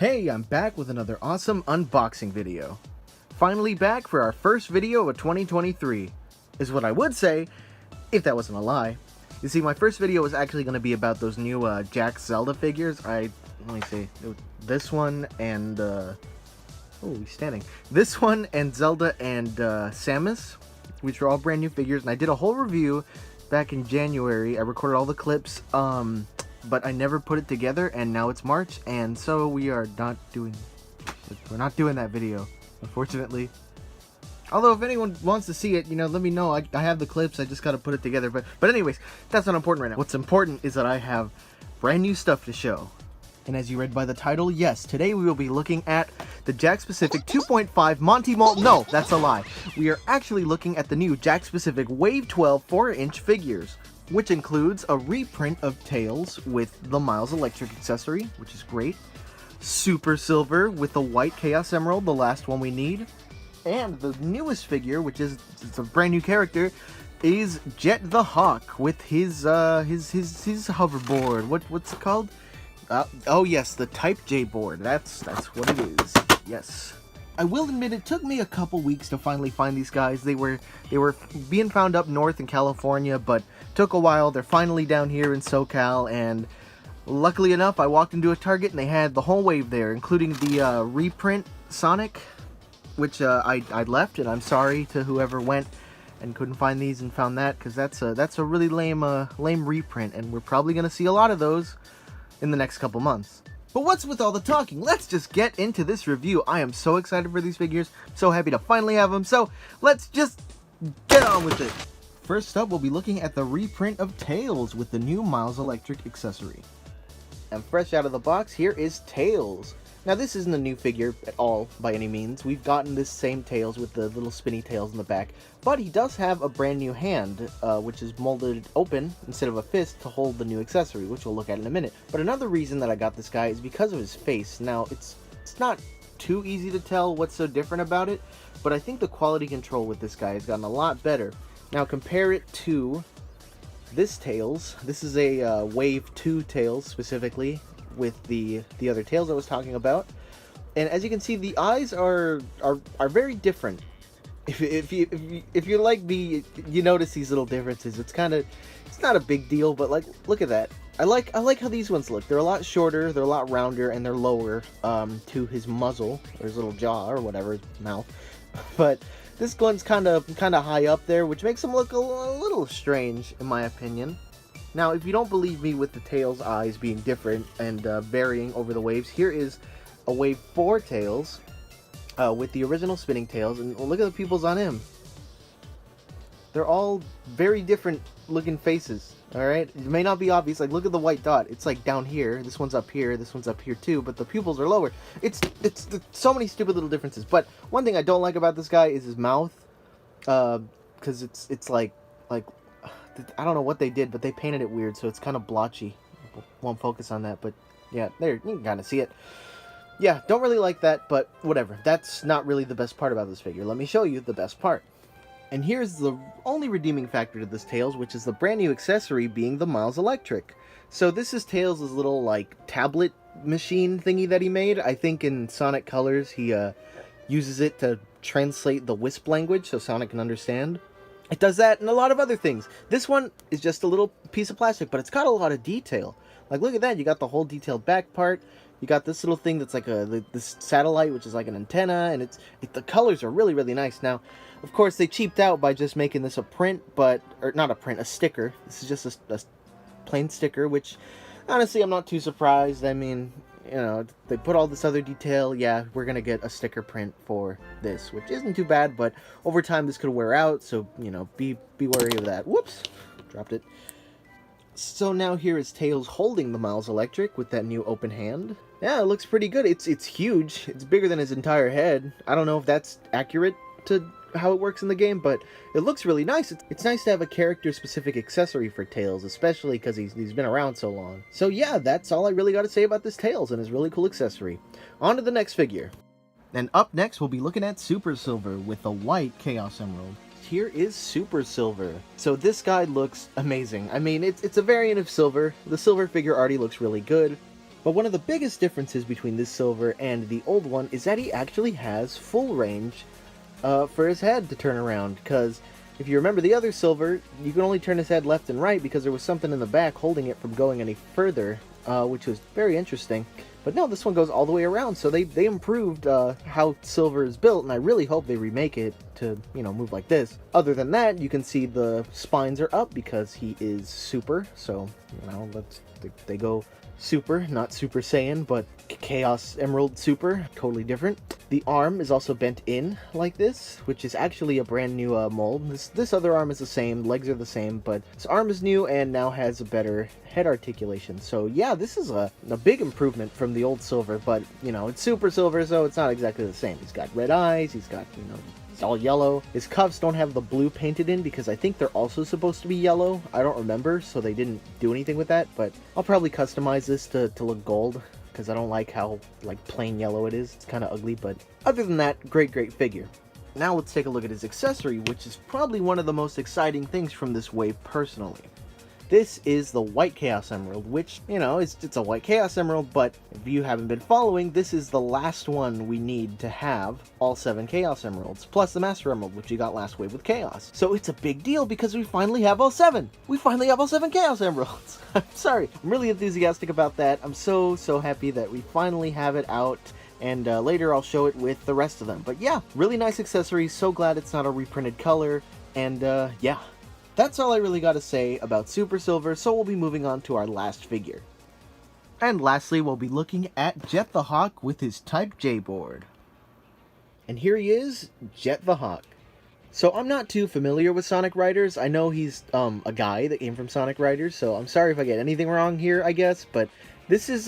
Hey, I'm back with another awesome unboxing video. Finally back for our first video of 2023, is what I would say, if that wasn't a lie. You see, my first video was actually going to be about those new Jakks Zelda figures. Let me see, this one and, he's standing. This one and Zelda and Samus, which are all brand new figures, and I did a whole review back in January. I recorded all the clips, but I never put it together, and now it's March, and so we're not doing that video, unfortunately. Although if anyone wants to see it, let me know. I have the clips, I just gotta put it together, but anyways, that's not important right now. What's important is that I have brand new stuff to show. And as you read by the title, yes, today we will be looking at the Jakks Pacific 2.5 Monty Mall. No, that's a lie. We are actually looking at the new Jakks Pacific Wave 12 4-inch figures, which includes a reprint of Tails with the Miles Electric accessory, which is great, Super Silver with the white Chaos Emerald, the last one we need, and the newest figure, which is a brand new character, is Jet the Hawk with his hoverboard. What's it called? Oh yes, the Type J board. That's what it is. Yes. I will admit it took me a couple weeks to finally find these guys. They were being found up north in California, but took a while. They're finally down here in SoCal, and luckily enough, I walked into a Target and they had the whole wave there, including the reprint Sonic, which I left, and I'm sorry to whoever went and couldn't find these and found that, because that's a really lame reprint, and we're probably gonna see a lot of those in the next couple months. But what's with all the talking? Let's just get into this review. I am so excited for these figures, so happy to finally have them, so let's just get on with it. First up, we'll be looking at the reprint of Tails with the new Miles Electric accessory. And fresh out of the box, here is Tails. Now this isn't a new figure at all, by any means. We've gotten this same Tails with the little spinny tails in the back, but he does have a brand new hand, which is molded open instead of a fist to hold the new accessory, which we'll look at in a minute. But another reason that I got this guy is because of his face. Now, it's not too easy to tell what's so different about it, but I think the quality control with this guy has gotten a lot better. Now compare it to this Tails. This is a Wave 2 Tails specifically, with the other Tails I was talking about, and as you can see, the eyes are very different. If you like me, you notice these little differences. It's not a big deal, but like, look at that. I like how these ones look. They're a lot shorter, they're a lot rounder, and they're lower to his muzzle or his little jaw or whatever, his mouth. But this one's kind of high up there, which makes him look a little strange in my opinion. Now, if you don't believe me with the Tails eyes being different and varying over the waves, here is a Wave 4 Tails with the original spinning tails, and look at the pupils on him. They're all very different looking faces, alright? It may not be obvious, like look at the white dot. It's like down here, this one's up here too, but the pupils are lower. It's so many stupid little differences. But one thing I don't like about this guy is his mouth, because it's like I don't know what they did, but they painted it weird, so it's kind of blotchy. Won't focus on that, but yeah, there, you can kind of see it. Yeah, don't really like that, but whatever. That's not really the best part about this figure. Let me show you the best part. And here's the only redeeming factor to this Tails, which is the brand new accessory being the Miles Electric. So this is Tails' little, like, tablet machine thingy that he made. I think in Sonic Colors, he uses it to translate the Wisp language so Sonic can understand. It does that and a lot of other things. This one is just a little piece of plastic, but it's got a lot of detail. Like, look at that. You got the whole detailed back part. You got this little thing that's like this satellite, which is like an antenna, and the colors are really, really nice. Now, of course, they cheaped out by just making this a print, or not a print, a sticker. This is just a plain sticker, which, honestly, I'm not too surprised. I mean, they put all this other detail. Yeah, we're gonna get a sticker print for this, which isn't too bad, but over time this could wear out, so be wary of that. Whoops, dropped it. So now here is Tails holding the Miles Electric with that new open hand. Yeah, it looks pretty good. It's huge. It's bigger than his entire head. I don't know if that's accurate to how it works in the game, but it looks really nice. It's nice to have a character-specific accessory for Tails, especially because he's been around so long. So yeah, that's all I really got to say about this Tails and his really cool accessory. On to the next figure. And up next, we'll be looking at Super Silver with the white Chaos Emerald. Here is Super Silver. So this guy looks amazing. I mean, it's a variant of Silver. The Silver figure already looks really good. But one of the biggest differences between this Silver and the old one is that he actually has full range for his head to turn around, because if you remember the other Silver, you can only turn his head left and right because there was something in the back holding it from going any further, which was very interesting. But no, this one goes all the way around, so they improved how Silver is built, and I really hope they remake it to, you know, move like this. Other than that, you can see the spines are up because he is Super, so, you know, they go Super, not Super Saiyan, but Chaos Emerald Super, totally different. The arm is also bent in like this, which is actually a brand new mold. This other arm is the same, legs are the same, but this arm is new and now has a better head articulation. So yeah, this is a big improvement from the old Silver, but you know, it's Super Silver, so it's not exactly the same. He's got red eyes, he's got, you know, it's all yellow. His cuffs don't have the blue painted in because I think they're also supposed to be yellow. I don't remember, so they didn't do anything with that, but I'll probably customize this to look gold, because I don't like how like plain yellow it is. It's kind of ugly, but other than that, great figure. Now let's take a look at his accessory, which is probably one of the most exciting things from this wave personally. This is the White Chaos Emerald, which, you know, it's a White Chaos Emerald, but if you haven't been following, this is the last one we need to have all 7 Chaos Emeralds, plus the Master Emerald, which you got last wave with Chaos. So it's a big deal because we finally have all 7! We finally have all 7 Chaos Emeralds! I'm sorry, I'm really enthusiastic about that. I'm so happy that we finally have it out. And later I'll show it with the rest of them. But yeah, really nice accessory, so glad it's not a reprinted color, and yeah. That's all I really got to say about Super Silver, so we'll be moving on to our last figure. And lastly, we'll be looking at Jet the Hawk with his Type J board. And here he is, Jet the Hawk. So I'm not too familiar with Sonic Riders. I know he's a guy that came from Sonic Riders, so I'm sorry if I get anything wrong here, I guess, but this is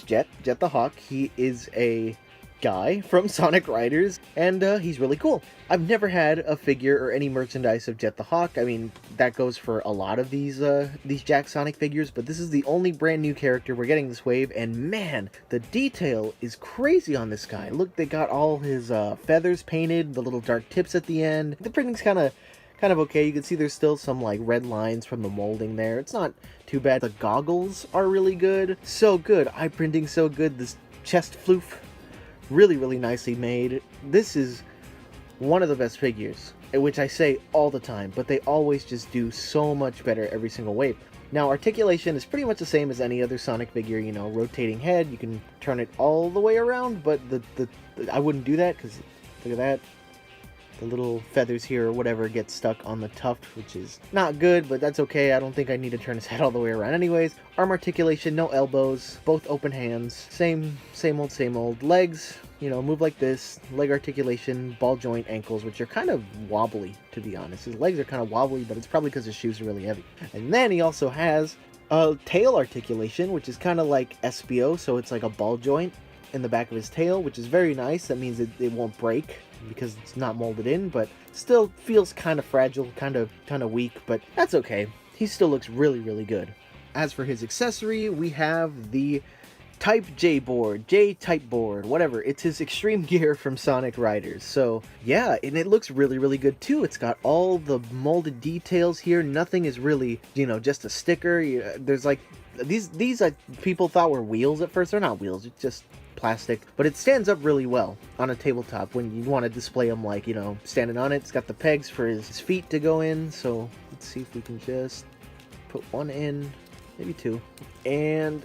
Jet the Hawk. He is a guy from Sonic Riders, and he's really cool. I've never had a figure or any merchandise of Jet the Hawk. I mean, that goes for a lot of these Jakks Sonic figures, but this is the only brand new character we're getting this wave, and man, the detail is crazy on this guy. Look, they got all his feathers painted, the little dark tips at the end. The printing's kind of okay. You can see there's still some like red lines from the molding there. It's not too bad. The goggles are really good. So good. Eye printing so good. This chest floof, really nicely made. This is one of the best figures, which I say all the time, but they always just do so much better every single wave. Now, articulation is pretty much the same as any other Sonic figure, you know, rotating head, you can turn it all the way around, but I wouldn't do that, because look at that. The little feathers here or whatever get stuck on the tuft, which is not good, but that's okay. I don't think I need to turn his head all the way around anyways. Arm articulation, no elbows, both open hands, same old. Legs, you know, move like this. Leg articulation, ball joint ankles, which are kind of wobbly, to be honest. His legs are kind of wobbly, but it's probably because his shoes are really heavy. And then he also has tail articulation, which is kind of like SBO, so it's like a ball joint in the back of his tail, which is very nice. That means it won't break because it's not molded in, but still feels kind of fragile, kind of weak, but that's okay. He still looks really good. As for his accessory, we have the Type J board, J-type board, whatever. It's his extreme gear from Sonic Riders. So yeah, and it looks really good too. It's got all the molded details here. Nothing is really, you know, just a sticker. There's like these people thought were wheels at first. They're not wheels. It's just plastic, but it stands up really well on a tabletop when you want to display him, like, you know, standing on it. It's got the pegs for his feet to go in, so let's see if we can just put one in, maybe two, and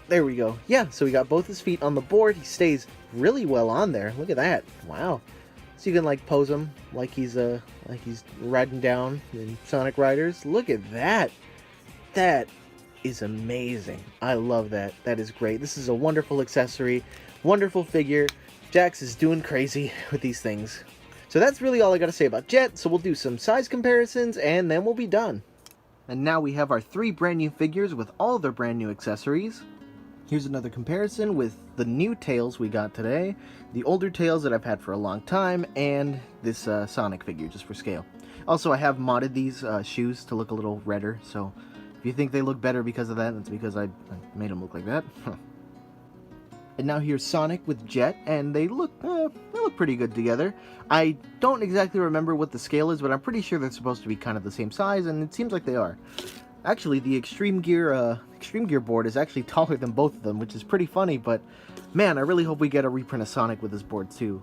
there we go. Yeah, so we got both his feet on the board. He stays really well on there. Look at that. Wow. So you can like pose him like he's riding down in Sonic Riders. Look at that. That is amazing. I love that. That is great. This is a wonderful accessory, wonderful figure. Jakks is doing crazy with these things. So that's really all I gotta say about Jet, so we'll do some size comparisons and then we'll be done. And now we have our 3 brand new figures with all their brand new accessories. Here's another comparison with the new tails we got today, the older tails that I've had for a long time, and this Sonic figure just for scale. Also, I have modded these shoes to look a little redder, so if you think they look better because of that, that's because I made them look like that. And now here's Sonic with Jet, and they look pretty good together. I don't exactly remember what the scale is, but I'm pretty sure they're supposed to be kind of the same size, and it seems like they are. Actually, the Extreme Gear board is actually taller than both of them, which is pretty funny, but man, I really hope we get a reprint of Sonic with this board too.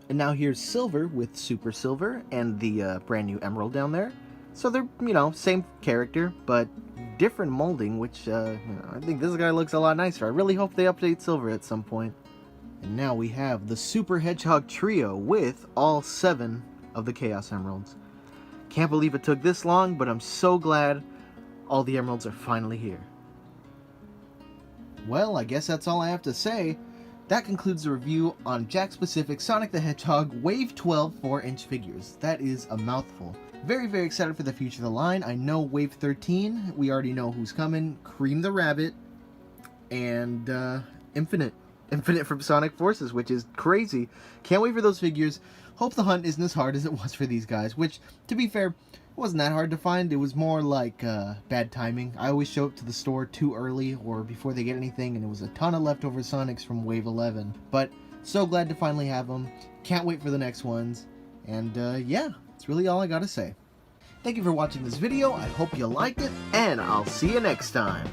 And now here's Silver with Super Silver and the brand new Emerald down there. So they're, you know, same character, but different molding, which, you know, I think this guy looks a lot nicer. I really hope they update Silver at some point. And now we have the Super Hedgehog Trio with all 7 of the Chaos Emeralds. Can't believe it took this long, but I'm so glad all the Emeralds are finally here. Well, I guess that's all I have to say. That concludes the review on Jakks Pacific Sonic the Hedgehog Wave 12 4-inch figures. That is a mouthful. Very, very excited for the future of the line. I know Wave 13, we already know who's coming. Cream the Rabbit, and Infinite. Infinite from Sonic Forces, which is crazy. Can't wait for those figures. Hope the hunt isn't as hard as it was for these guys, which, to be fair, wasn't that hard to find. It was more like bad timing. I always show up to the store too early or before they get anything, and it was a ton of leftover Sonics from Wave 11. But so glad to finally have them. Can't wait for the next ones. And yeah, that's really all I gotta say. Thank you for watching this video. I hope you liked it, and I'll see you next time.